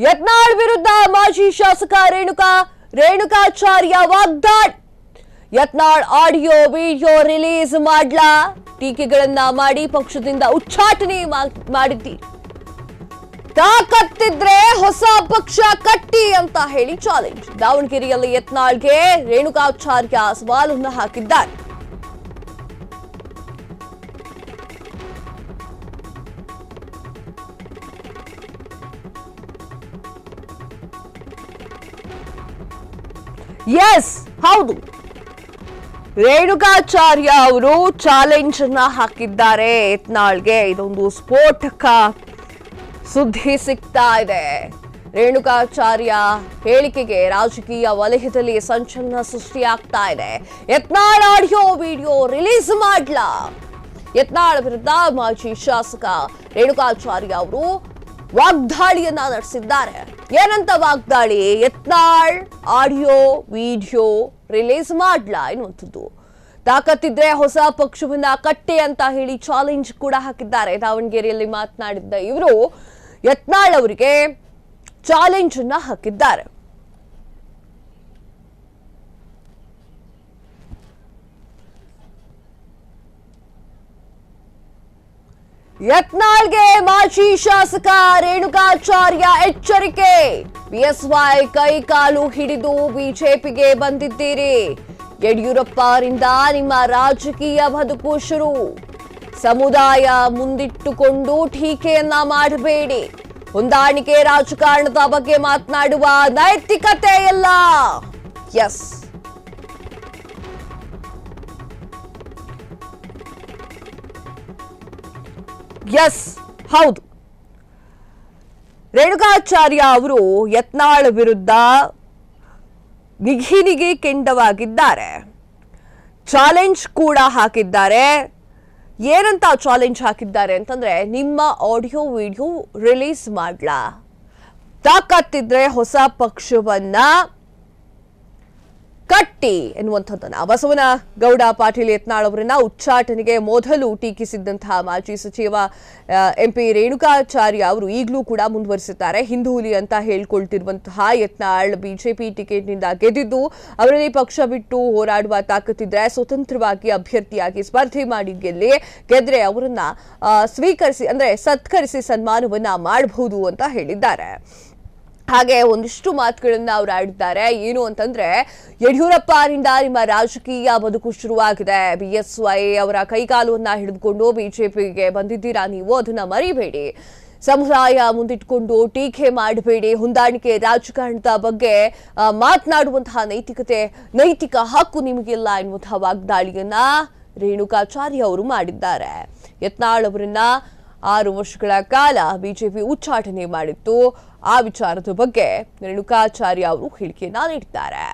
ಯತ್ನಾಳ್ ವಿರುದ್ಧ ಮಾಜಿ ಶಾಸಕ ರೇಣುಕಾಚಾರ್ಯ ವಾಗ್ದಾಳಿ. ಯತ್ನಾಳ್ ಆಡಿಯೋ ವಿಡಿಯೋ ರಿಲೀಸ್ ಮಾಡ್ಲಾ? ಟೀಕೆಗಳನ್ನ ಮಾಡಿ ಪಕ್ಷದಿಂದ ಉಚ್ಚಾಟನೆ ಮಾಡಿದ್ದೀರಿ. ತಾಕತ್ತಿದ್ರೆ ಹೊಸ ಪಕ್ಷ ಕಟ್ಟಿ ಅಂತ ಹೇಳಿ ಚಾಲೆಂಜ್. ದಾವಣಗೆರೆಯಲ್ಲಿ ಯತ್ನಾಳ್ಗೆ ರೇಣುಕಾಚಾರ್ಯ ಸವಾಲನ್ನು ಹಾಕಿದ್ದಾರೆ. ಎಸ್, ಹೌದು, ರೇಣುಕಾಚಾರ್ಯ ಅವರು ಚಾಲೆಂಜ್ ಅನ್ನ ಹಾಕಿದ್ದಾರೆ ಯತ್ನಾಳ್ಗೆ. ಇದೊಂದು ಸ್ಫೋಟಕ ಸುದ್ದಿ ಸಿಗ್ತಾ ಇದೆ. ರೇಣುಕಾಚಾರ್ಯ ಹೇಳಿಕೆಗೆ ರಾಜಕೀಯ ವಲಯದಲ್ಲಿ ಸಂಚಲನ ಸೃಷ್ಟಿಯಾಗ್ತಾ ಇದೆ. ಯತ್ನಾಳ್ ಆಡಿಯೋ ವಿಡಿಯೋ ರಿಲೀಸ್ ಮಾಡ್ಲಾ? ಯತ್ನಾಳ್ ವಿರುದ್ಧ ಮಾಜಿ ಶಾಸಕ ರೇಣುಕಾಚಾರ್ಯ ಅವರು ವಾಗ್ದಾಳಿಯನ್ನ ನಡೆಸಿದ್ದಾರೆ. ಏನಂತ ವಾಗ್ದಾಳಿ? ಯತ್ನಾಳ್ ಆಡಿಯೋ ವಿಡಿಯೋ ರಿಲೀಸ್ ಮಾಡ್ಲಾ ಎನ್ನುವಂಥದ್ದು. ತಾಕತ್ತಿದ್ರೆ ಹೊಸ ಪಕ್ಷವನ್ನ ಕಟ್ಟೆ ಅಂತ ಹೇಳಿ ಚಾಲೆಂಜ್ ಕೂಡ ಹಾಕಿದ್ದಾರೆ. ದಾವಣಗೆರೆಯಲ್ಲಿ ಮಾತನಾಡಿದ್ದ ಇವರು ಯತ್ನಾಳ್ ಅವರಿಗೆ ಚಾಲೆಂಜ್ ಅನ್ನ ಹಾಕಿದ್ದಾರೆ. ಯತ್ನಾಳ್ಗೆ ಮಾಜಿ ಶಾಸಕ ರೇಣುಕಾಚಾರ್ಯ ಎಚ್ಚರಿಕೆ. ಬಿಎಸ್ವೈ ಕೈ ಕಾಲು ಹಿಡಿದು ಬಿಜೆಪಿಗೆ ಬಂದಿದ್ದೀರಿ. ಯಡಿಯೂರಪ್ಪ ಅವರಿಂದ ನಿಮ್ಮ ರಾಜಕೀಯ ಬದುಕು ಶುರು. ಸಮುದಾಯ ಮುಂದಿಟ್ಟುಕೊಂಡು ಟೀಕೆಯನ್ನ ಮಾಡಬೇಡಿ. ಹೊಂದಾಣಿಕೆ ರಾಜಕಾರಣದ ಬಗ್ಗೆ ಮಾತನಾಡುವ ನೈತಿಕತೆ ಇಲ್ಲ. ಎಸ್, ಎಸ್, ಹೌದು, ರೇಣುಕಾಚಾರ್ಯ ಅವರು ಯತ್ನಾಳ್ ವಿರುದ್ಧ ನಿಘಿನಿಗೆ ಕೆಂಡವಾಗಿದ್ದಾರೆ. ಚಾಲೆಂಜ್ ಕೂಡ ಹಾಕಿದ್ದಾರೆ. ಏನಂತ ಚಾಲೆಂಜ್ ಹಾಕಿದ್ದಾರೆ ಅಂತಂದ್ರೆ, ನಿಮ್ಮ ಆಡಿಯೋ ವಿಡಿಯೋ ರಿಲೀಸ್ ಮಾಡ್ಲಾ? ತಾಕತ್ತಿದ್ರೆ ಹೊಸ ಪಕ್ಷವನ್ನ ಕಟ್ಟಿ ಎನ್ನುವಂಥದ್ದನ್ನ ಬಸವನಗೌಡ ಪಾಟೀಲ್ ಯತ್ನಾಳ್ ಅವರನ್ನ ಉಚ್ಚಾಟನೆಗೆ ಮೊದಲು ಟೀಕಿಸಿದ್ದಂತಹ ಮಾಜಿ ಸಚಿವ ಎಂಪಿ ರೇಣುಕಾಚಾರ್ಯ ಅವರು ಈಗಲೂ ಕೂಡ ಮುಂದುವರಿಸಿದ್ದಾರೆ. ಹಿಂದೂ ಹುಲಿ ಅಂತ ಹೇಳ್ಕೊಳ್ತಿರುವಂತಹ ಯತ್ನಾಳ್ ಬಿಜೆಪಿ ಟಿಕೆಟ್ನಿಂದ ಗೆದ್ದಿದ್ದು, ಅವರಲ್ಲಿ ಪಕ್ಷ ಬಿಟ್ಟು ಹೋರಾಡುವ ತಾಕತ್ತಿದ್ರೆ ಸ್ವತಂತ್ರವಾಗಿ ಅಭ್ಯರ್ಥಿಯಾಗಿ ಸ್ಪರ್ಧೆ ಮಾಡಿ ಗೆದ್ರೆ ಅವರನ್ನ ಸ್ವೀಕರಿಸಿ, ಅಂದ್ರೆ ಸತ್ಕರಿಸಿ ಸನ್ಮಾನವನ್ನ ಮಾಡಬಹುದು ಅಂತ ಹೇಳಿದ್ದಾರೆ. ಹಾಗೆ ಒಂದಿಷ್ಟು ಮಾತುಗಳನ್ನ ಅವ್ರು ಆಡಿದ್ದಾರೆ. ಏನು ಅಂತಂದ್ರೆ, ಯಡಿಯೂರಪ್ಪ ಅವರಿಂದ ನಿಮ್ಮ ರಾಜಕೀಯ ಬದುಕು ಶುರುವಾಗಿದೆ. ಬಿಎಸ್ವೈ ಅವರ ಕೈಕಾಲುವನ್ನ ಹಿಡಿದುಕೊಂಡು ಬಿಜೆಪಿಗೆ ಬಂದಿದ್ದೀರಾ ನೀವು, ಅದನ್ನ ಮರಿಬೇಡಿ. ಸಮುದಾಯ ಮುಂದಿಟ್ಕೊಂಡು ಟೀಕೆ ಮಾಡಬೇಡಿ. ಹೊಂದಾಣಿಕೆ ರಾಜಕಾರಣದ ಬಗ್ಗೆ ಮಾತನಾಡುವಂತಹ ನೈತಿಕ ಹಕ್ಕು ನಿಮಗಿಲ್ಲ ಎನ್ನುವಂತಹ ವಾಗ್ದಾಳಿಯನ್ನ ರೇಣುಕಾಚಾರ್ಯ ಅವರು ಮಾಡಿದ್ದಾರೆ. ಯತ್ನಾಳ್ ಅವರನ್ನ 6 ವರ್ಷಗಳ ಕಾಲ ಬಿಜೆಪಿ ಉಚ್ಚಾಟನೆ ಮಾಡಿತ್ತು. ಆ ವಿಚಾರದ ಬಗ್ಗೆ ರೇಣುಕಾಚಾರ್ಯ ಅವರು ಹೇಳಿಕೆಯನ್ನ ನೀಡಿದ್ದಾರೆ.